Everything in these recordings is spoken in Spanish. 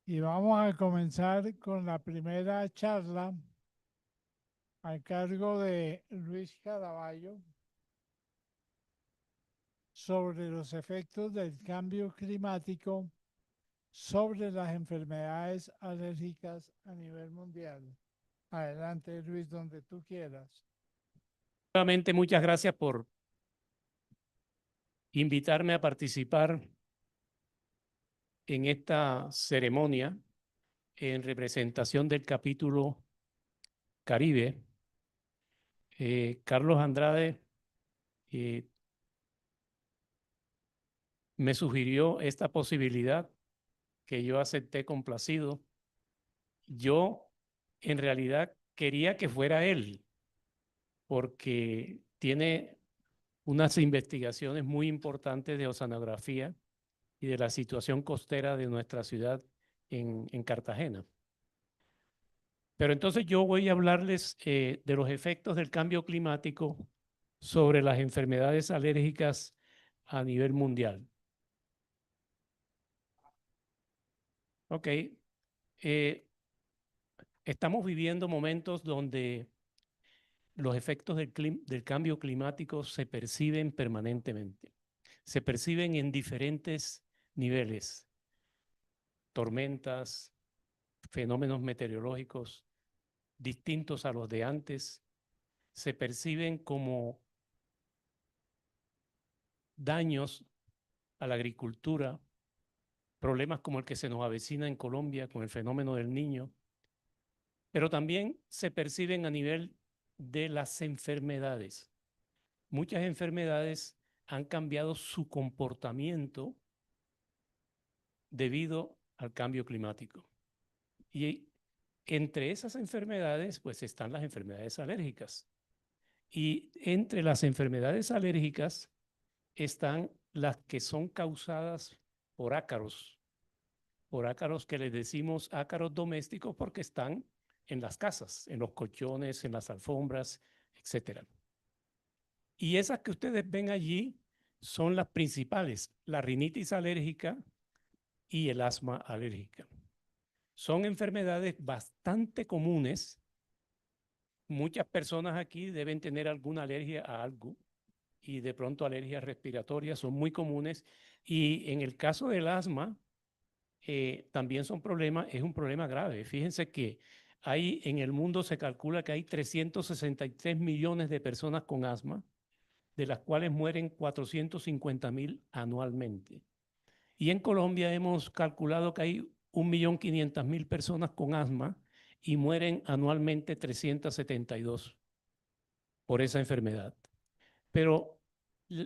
Y vamos a comenzar con la primera charla a cargo de Luis Caraballo sobre los efectos del cambio climático sobre las enfermedades alérgicas a nivel mundial. Adelante, Luis, donde tú quieras. Nuevamente, muchas gracias por invitarme a participar en esta ceremonia en representación del capítulo Caribe. Carlos Andrade eh, me sugirió esta posibilidad que yo acepté complacido. Yo en realidad quería que fuera él, porque tiene unas investigaciones muy importantes de oceanografía y de la situación costera de nuestra ciudad en Cartagena. Pero entonces yo voy a hablarles de los efectos del cambio climático sobre las enfermedades alérgicas a nivel mundial. Ok, estamos viviendo momentos donde los efectos del cambio climático se perciben permanentemente. Se perciben en diferentes niveles: tormentas, fenómenos meteorológicos distintos a los de antes, se perciben como daños a la agricultura, problemas como el que se nos avecina en Colombia con el fenómeno del Niño, pero también se perciben a nivel de las enfermedades. Muchas enfermedades han cambiado su comportamiento debido al cambio climático. Y entre esas enfermedades, pues están las enfermedades alérgicas. Y entre las enfermedades alérgicas están las que son causadas por ácaros que les decimos ácaros domésticos porque están en las casas, en los colchones, en las alfombras, etc. Y esas que ustedes ven allí son las principales: la rinitis alérgica y el asma alérgica. Son enfermedades bastante comunes. Muchas personas aquí deben tener alguna alergia a algo, y de pronto alergias respiratorias son muy comunes. Y en el caso del asma, también son problemas, es un problema grave. Fíjense que en el mundo se calcula que hay 363 millones de personas con asma, de las cuales mueren 450.000 anualmente. Y en Colombia hemos calculado que hay 1.500.000 personas con asma y mueren anualmente 372 por esa enfermedad. Pero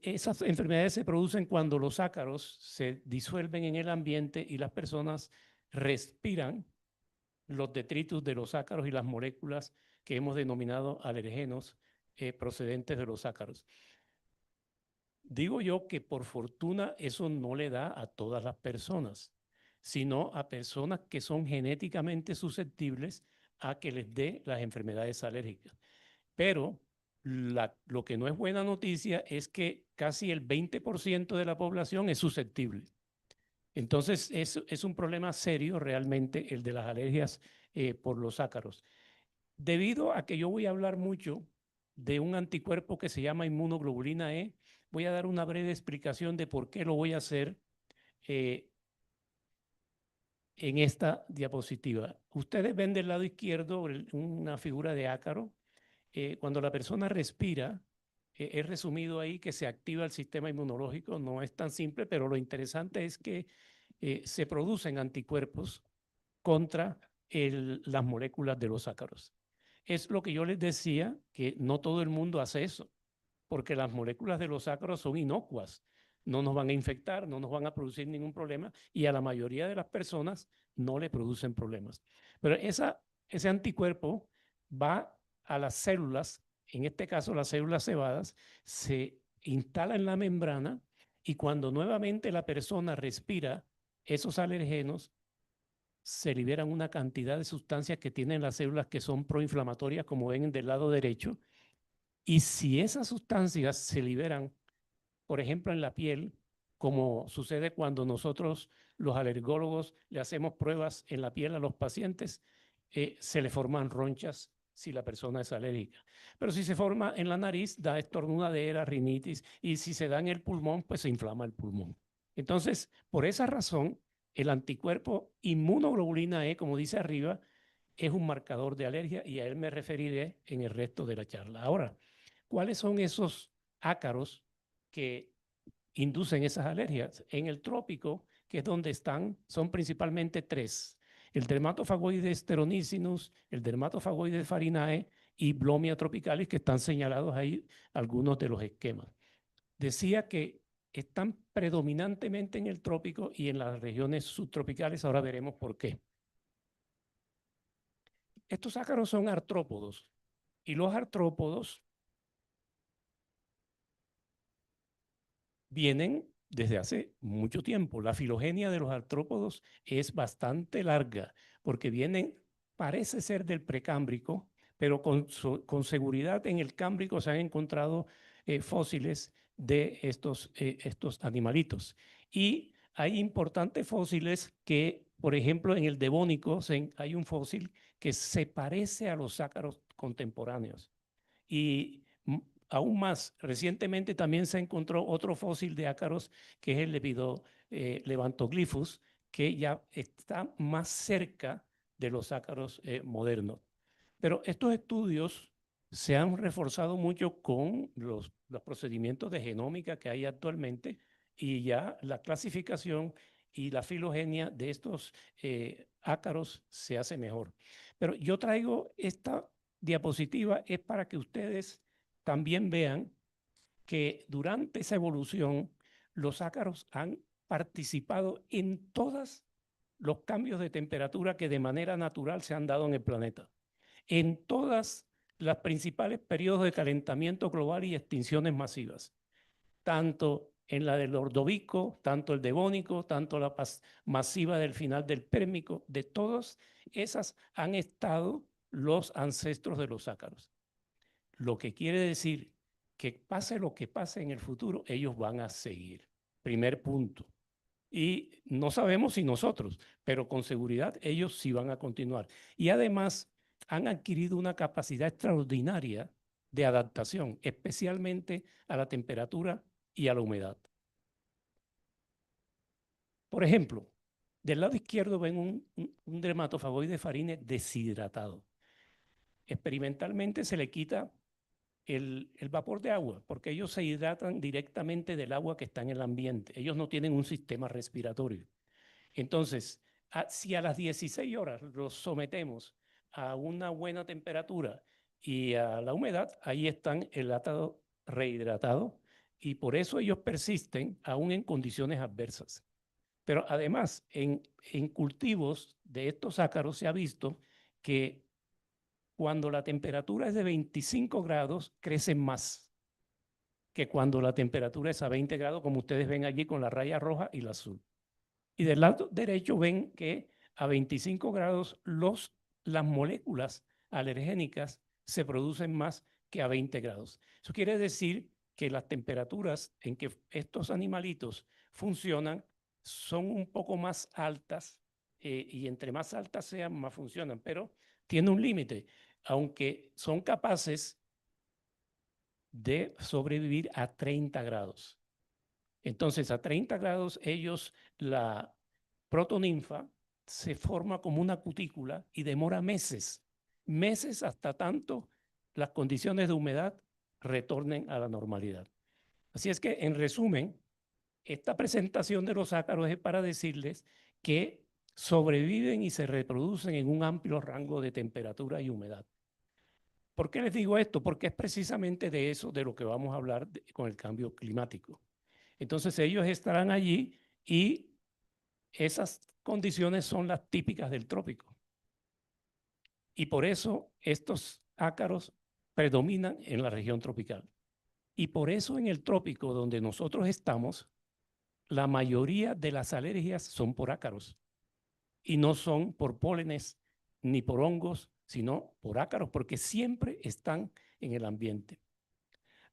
esas enfermedades se producen cuando los ácaros se disuelven en el ambiente y las personas respiran los detritus de los ácaros y las moléculas que hemos denominado alergenos procedentes de los ácaros. Digo yo que por fortuna eso no le da a todas las personas, sino a personas que son genéticamente susceptibles a que les dé las enfermedades alérgicas. Pero lo que no es buena noticia es que casi el 20% de la población es susceptible. Entonces, es un problema serio realmente el de las alergias por los ácaros. Debido a que yo voy a hablar mucho de un anticuerpo que se llama inmunoglobulina E, voy a dar una breve explicación de por qué lo voy a hacer eh, en esta diapositiva. Ustedes ven del lado izquierdo una figura de ácaro. Cuando la persona respira, es resumido ahí que se activa el sistema inmunológico. No es tan simple, pero lo interesante es que se producen anticuerpos contra las moléculas de los ácaros. Es lo que yo les decía, que no todo el mundo hace eso, porque las moléculas de los ácaros son inocuas. No nos van a infectar, no nos van a producir ningún problema, y a la mayoría de las personas no le producen problemas. Pero ese anticuerpo va a las células, en este caso las células cebadas, se instala en la membrana, y cuando nuevamente la persona respira esos alergenos, se liberan una cantidad de sustancias que tienen las células que son proinflamatorias, como ven del lado derecho. Y si esas sustancias se liberan, por ejemplo, en la piel, como sucede cuando nosotros los alergólogos le hacemos pruebas en la piel a los pacientes, se le forman ronchas si la persona es alérgica. Pero si se forma en la nariz, da estornudadera, rinitis, y si se da en el pulmón, pues se inflama el pulmón. Entonces, por esa razón, el anticuerpo inmunoglobulina E, como dice arriba, es un marcador de alergia y a él me referiré en el resto de la charla. Ahora, ¿cuáles son esos ácaros que inducen esas alergias? En el trópico, que es donde están, son principalmente tres: el Dermatofagoides sternonicinus, el Dermatofagoides farinae y Blomia tropicalis, que están señalados ahí algunos de los esquemas. Decía que están predominantemente en el trópico y en las regiones subtropicales. Ahora veremos por qué. Estos ácaros son artrópodos y los artrópodos vienen desde hace mucho tiempo. La filogenia de los artrópodos es bastante larga porque vienen, parece ser del precámbrico, pero con seguridad en el cámbrico se han encontrado fósiles de estos animalitos. Y hay importantes fósiles que, por ejemplo, en el Devónico hay un fósil que se parece a los ácaros contemporáneos. Y aún más, recientemente también se encontró otro fósil de ácaros, que es el Levantoglyphus, que ya está más cerca de los ácaros modernos. Pero estos estudios se han reforzado mucho con los procedimientos de genómica que hay actualmente, y ya la clasificación y la filogenia de estos ácaros se hace mejor. Pero yo traigo esta diapositiva es para que ustedes también vean que durante esa evolución los ácaros han participado en todos los cambios de temperatura que de manera natural se han dado en el planeta, en todas las principales periodos de calentamiento global y extinciones masivas, tanto en la del Ordovícico, tanto el Devónico, tanto la masiva del final del Pérmico. De todas esas han estado los ancestros de los ácaros. Lo que quiere decir que pase lo que pase en el futuro, ellos van a seguir. Primer punto. Y no sabemos si nosotros, pero con seguridad ellos sí van a continuar. Y además han adquirido una capacidad extraordinaria de adaptación, especialmente a la temperatura y a la humedad. Por ejemplo, del lado izquierdo ven un dermatofagoide farine deshidratado. Experimentalmente se le quita el vapor de agua, porque ellos se hidratan directamente del agua que está en el ambiente. Ellos no tienen un sistema respiratorio. Entonces, si a las 16 horas los sometemos a una buena temperatura y a la humedad, ahí están el ácaro rehidratado, y por eso ellos persisten aún en condiciones adversas. Pero además, en cultivos de estos ácaros se ha visto que cuando la temperatura es de 25 grados, crecen más que cuando la temperatura es a 20 grados, como ustedes ven allí con la raya roja y la azul. Y del lado derecho ven que a 25 grados las moléculas alergénicas se producen más que a 20 grados. Eso quiere decir que las temperaturas en que estos animalitos funcionan son un poco más altas, y entre más altas sean, más funcionan, pero tiene un límite, aunque son capaces de sobrevivir a 30 grados. Entonces, a 30 grados, la protoninfa se forma como una cutícula y demora meses hasta tanto las condiciones de humedad retornen a la normalidad. Así es que, en resumen, esta presentación de los ácaros es para decirles que sobreviven y se reproducen en un amplio rango de temperatura y humedad. ¿Por qué les digo esto? Porque es precisamente de eso de lo que vamos a hablar con el cambio climático. Entonces ellos estarán allí y esas condiciones son las típicas del trópico. Y por eso estos ácaros predominan en la región tropical. Y por eso en el trópico donde nosotros estamos, la mayoría de las alergias son por ácaros. Y no son por pólenes ni por hongos, sino por ácaros, porque siempre están en el ambiente.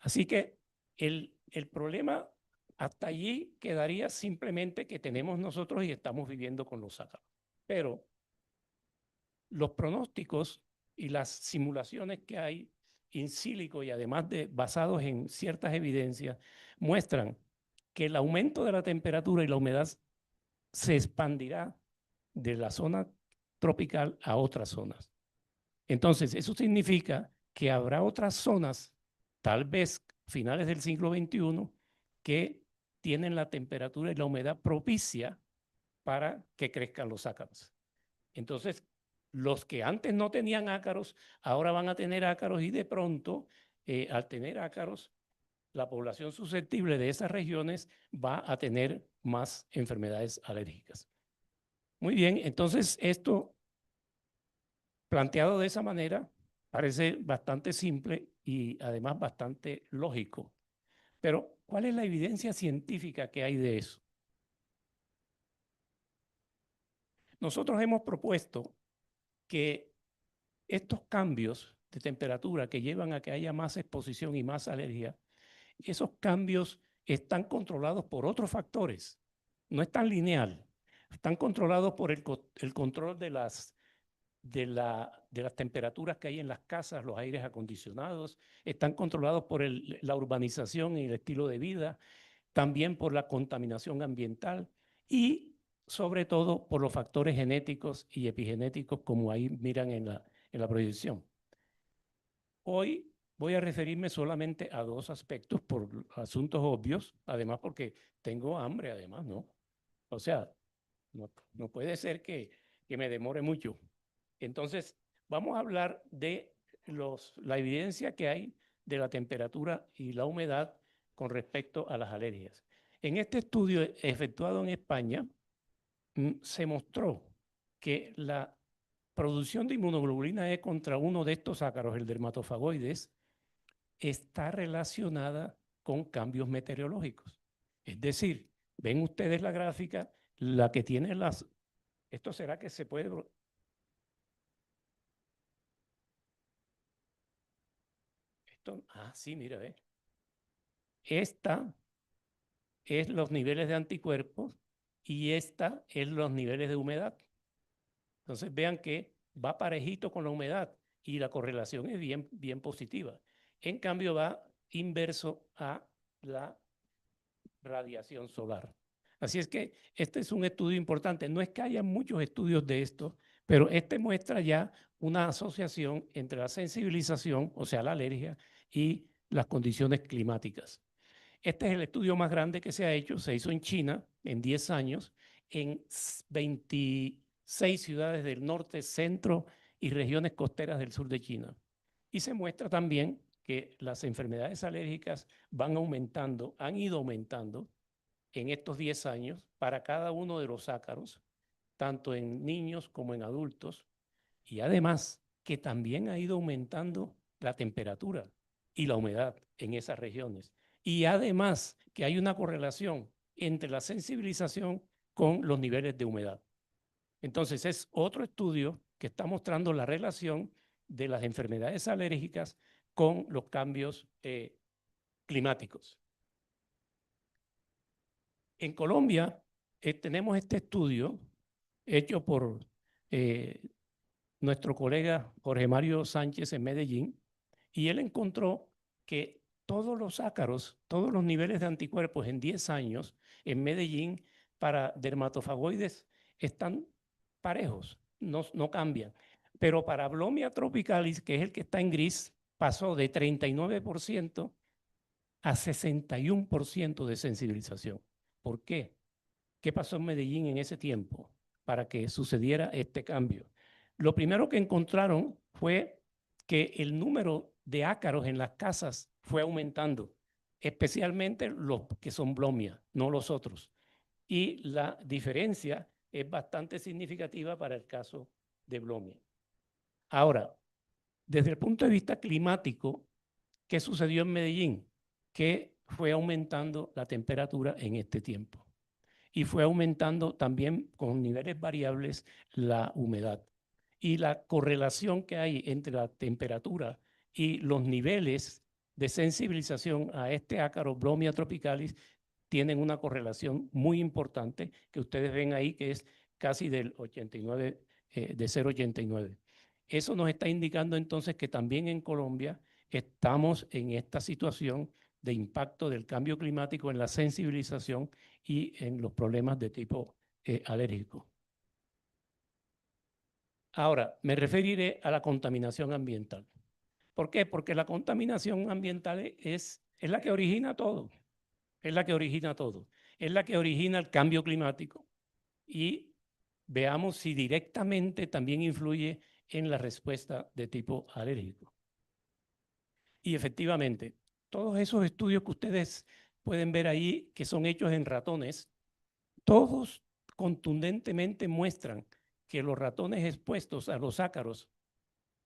Así que el problema Hasta allí quedaría simplemente que tenemos nosotros y estamos viviendo con los ácaros. Pero los pronósticos y las simulaciones que hay in silico y además basados en ciertas evidencias muestran que el aumento de la temperatura y la humedad se expandirá de la zona tropical a otras zonas. Entonces, eso significa que habrá otras zonas, tal vez finales del siglo XXI, que tienen la temperatura y la humedad propicia para que crezcan los ácaros. Entonces, los que antes no tenían ácaros, ahora van a tener ácaros y de pronto, al tener ácaros, la población susceptible de esas regiones va a tener más enfermedades alérgicas. Muy bien, entonces esto planteado de esa manera parece bastante simple y además bastante lógico. Pero, ¿cuál es la evidencia científica que hay de eso? Nosotros hemos propuesto que estos cambios de temperatura que llevan a que haya más exposición y más alergia, esos cambios están controlados por otros factores. No es tan lineal. Están controlados por el control de las temperaturas que hay en las casas, los aires acondicionados, están controlados por la urbanización y el estilo de vida, también por la contaminación ambiental y sobre todo por los factores genéticos y epigenéticos como ahí miran en la proyección. Hoy voy a referirme solamente a dos aspectos por asuntos obvios, además porque tengo hambre además, ¿no? O sea, no puede ser que me demore mucho. Entonces, vamos a hablar de la evidencia que hay de la temperatura y la humedad con respecto a las alergias. En este estudio efectuado en España, se mostró que la producción de inmunoglobulina E contra uno de estos ácaros, el dermatofagoides, está relacionada con cambios meteorológicos. Es decir, ven ustedes la gráfica, la que tiene las... ¿Esto será que se puede...? Sí, mira, ve. Esta es los niveles de anticuerpos y esta es los niveles de humedad. Entonces vean que va parejito con la humedad y la correlación es bien positiva. En cambio va inverso a la radiación solar. Así es que este es un estudio importante. No es que haya muchos estudios de esto, pero este muestra ya una asociación entre la sensibilización, o sea, la alergia, y las condiciones climáticas. Este es el estudio más grande que se ha hecho, se hizo en China en 10 años, en 26 ciudades del norte, centro y regiones costeras del sur de China. Y se muestra también que las enfermedades alérgicas van aumentando, han ido aumentando en estos 10 años para cada uno de los ácaros, tanto en niños como en adultos, y además que también ha ido aumentando la temperatura y la humedad en esas regiones. Y además que hay una correlación entre la sensibilización con los niveles de humedad. Entonces es otro estudio que está mostrando la relación de las enfermedades alérgicas con los cambios climáticos. En Colombia tenemos este estudio hecho por nuestro colega Jorge Mario Sánchez en Medellín, y él encontró que todos los ácaros, todos los niveles de anticuerpos en 10 años en Medellín para dermatofagoides están parejos, no cambian. Pero para Blomia tropicalis, que es el que está en gris, pasó de 39% a 61% de sensibilización. ¿Por qué? ¿Qué pasó en Medellín en ese tiempo para que sucediera este cambio? Lo primero que encontraron fue que el número de ácaros en las casas fue aumentando, especialmente los que son Blomia, no los otros. Y la diferencia es bastante significativa para el caso de Blomia. Ahora, desde el punto de vista climático, ¿qué sucedió en Medellín? Que fue aumentando la temperatura en este tiempo. Y fue aumentando también con niveles variables la humedad. Y la correlación que hay entre la temperatura y los niveles de sensibilización a este ácaro Blomia tropicalis tienen una correlación muy importante que ustedes ven ahí, que es casi del 89, de 0,89. Eso nos está indicando entonces que también en Colombia estamos en esta situación de impacto del cambio climático en la sensibilización y en los problemas de tipo alérgico. Ahora, me referiré a la contaminación ambiental. ¿Por qué? Porque la contaminación ambiental es la que origina todo. Es la que origina todo. Es la que origina el cambio climático. Y veamos si directamente también influye en la respuesta de tipo alérgico. Y efectivamente, todos esos estudios que ustedes pueden ver ahí, que son hechos en ratones, todos contundentemente muestran que los ratones expuestos a los ácaros,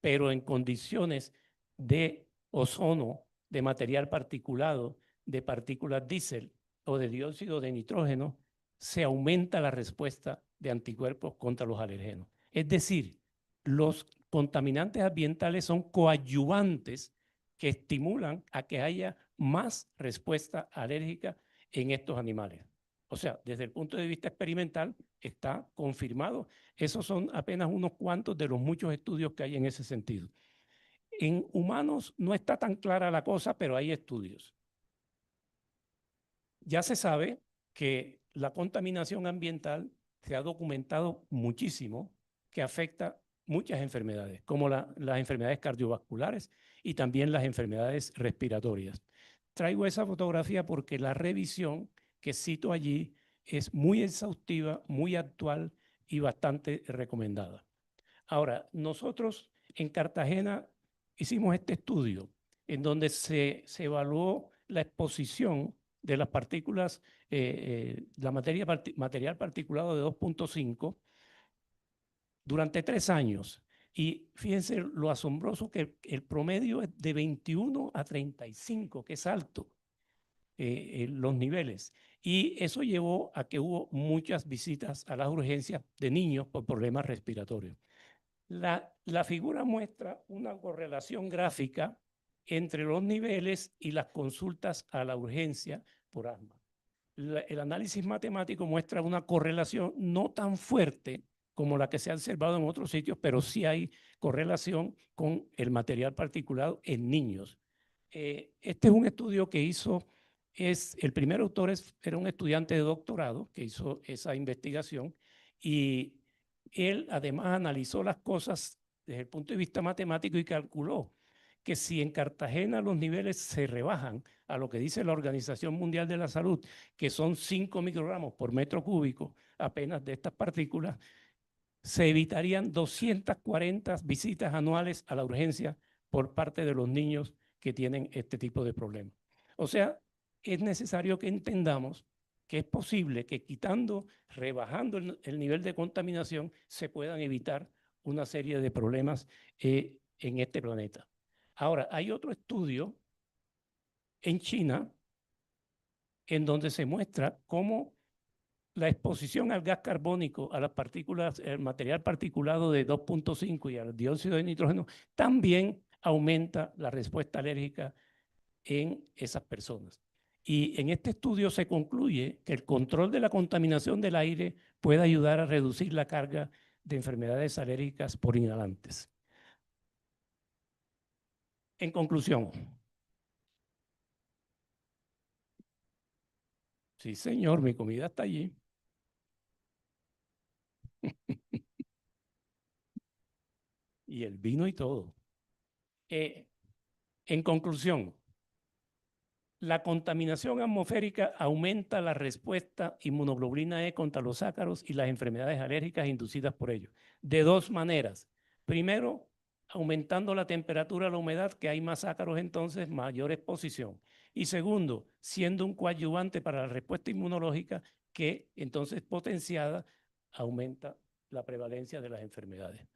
pero en condiciones de ozono, de material particulado, de partículas diésel o de dióxido de nitrógeno, se aumenta la respuesta de anticuerpos contra los alergenos. Es decir, los contaminantes ambientales son coadyuvantes que estimulan a que haya más respuesta alérgica en estos animales. O sea, desde el punto de vista experimental está confirmado. Esos son apenas unos cuantos de los muchos estudios que hay en ese sentido. En humanos no está tan clara la cosa, pero hay estudios. Ya se sabe que la contaminación ambiental se ha documentado muchísimo, que afecta muchas enfermedades, como las enfermedades cardiovasculares y también las enfermedades respiratorias. Traigo esa fotografía porque la revisión que cito allí es muy exhaustiva, muy actual y bastante recomendada. Ahora, nosotros en Cartagena hicimos este estudio en donde se evaluó la exposición de las partículas, material particulado de 2.5 durante 3 años. Y fíjense lo asombroso que el promedio es de 21 a 35, que es alto los niveles. Y eso llevó a que hubo muchas visitas a las urgencias de niños por problemas respiratorios. La figura muestra una correlación gráfica entre los niveles y las consultas a la urgencia por asma. El análisis matemático muestra una correlación no tan fuerte como la que se ha observado en otros sitios, pero sí hay correlación con el material particulado en niños. Este es un estudio que hizo, el primer autor era un estudiante de doctorado que hizo esa investigación y él además analizó las cosas desde el punto de vista matemático y calculó que si en Cartagena los niveles se rebajan a lo que dice la Organización Mundial de la Salud, que son 5 microgramos por metro cúbico apenas de estas partículas, se evitarían 240 visitas anuales a la urgencia por parte de los niños que tienen este tipo de problemas. O sea, es necesario que entendamos que es posible que rebajando el nivel de contaminación, se puedan evitar una serie de problemas en este planeta. Ahora, hay otro estudio en China en donde se muestra cómo la exposición al gas carbónico, a las partículas, el material particulado de 2.5 y al dióxido de nitrógeno, también aumenta la respuesta alérgica en esas personas. Y en este estudio se concluye que el control de la contaminación del aire puede ayudar a reducir la carga de enfermedades alérgicas por inhalantes. En conclusión, sí, señor, mi comida está allí. Y el vino y todo. En conclusión, la contaminación atmosférica aumenta la respuesta inmunoglobulina E contra los ácaros y las enfermedades alérgicas inducidas por ellos. De 2 maneras. Primero, aumentando la temperatura, la humedad, que hay más ácaros, entonces mayor exposición. Y segundo, siendo un coadyuvante para la respuesta inmunológica que entonces potenciada aumenta la prevalencia de las enfermedades.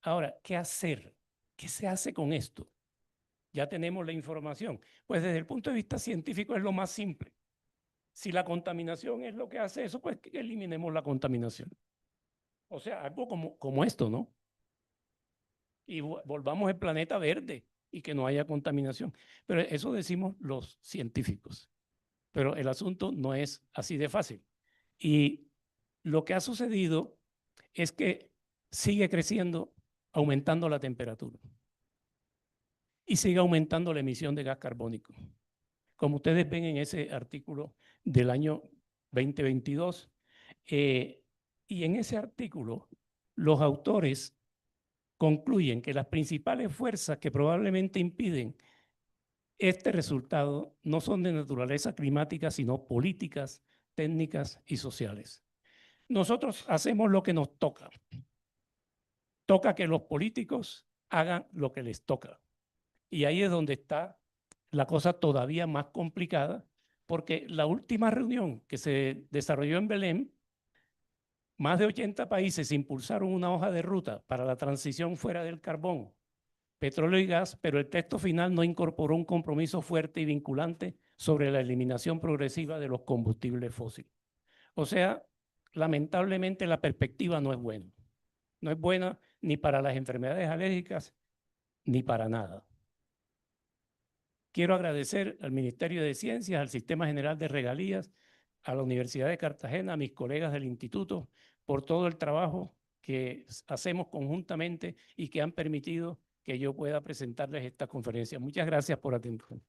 Ahora, ¿qué hacer? ¿Qué se hace con esto? Ya tenemos la información. Pues desde el punto de vista científico es lo más simple. Si la contaminación es lo que hace eso, pues que eliminemos la contaminación. O sea, algo como esto, ¿no? Y volvamos el planeta verde y que no haya contaminación. Pero eso decimos los científicos. pero el asunto no es así de fácil. Y lo que ha sucedido es que sigue creciendo, aumentando la temperatura y sigue aumentando la emisión de gas carbónico. Como ustedes ven en ese artículo del año 2022, y en ese artículo los autores concluyen que las principales fuerzas que probablemente impiden este resultado no son de naturaleza climática, sino políticas, técnicas y sociales. Nosotros hacemos lo que nos toca. Toca que los políticos hagan lo que les toca. Y ahí es donde está la cosa todavía más complicada, porque la última reunión que se desarrolló en Belén, más de 80 países impulsaron una hoja de ruta para la transición fuera del carbón, petróleo y gas, pero el texto final no incorporó un compromiso fuerte y vinculante sobre la eliminación progresiva de los combustibles fósiles. O sea, lamentablemente la perspectiva no es buena. No es buena ni para las enfermedades alérgicas ni para nada. Quiero agradecer al Ministerio de Ciencias, al Sistema General de Regalías, a la Universidad de Cartagena, a mis colegas del instituto, por todo el trabajo que hacemos conjuntamente y que han permitido que yo pueda presentarles esta conferencia. Muchas gracias por atenderme.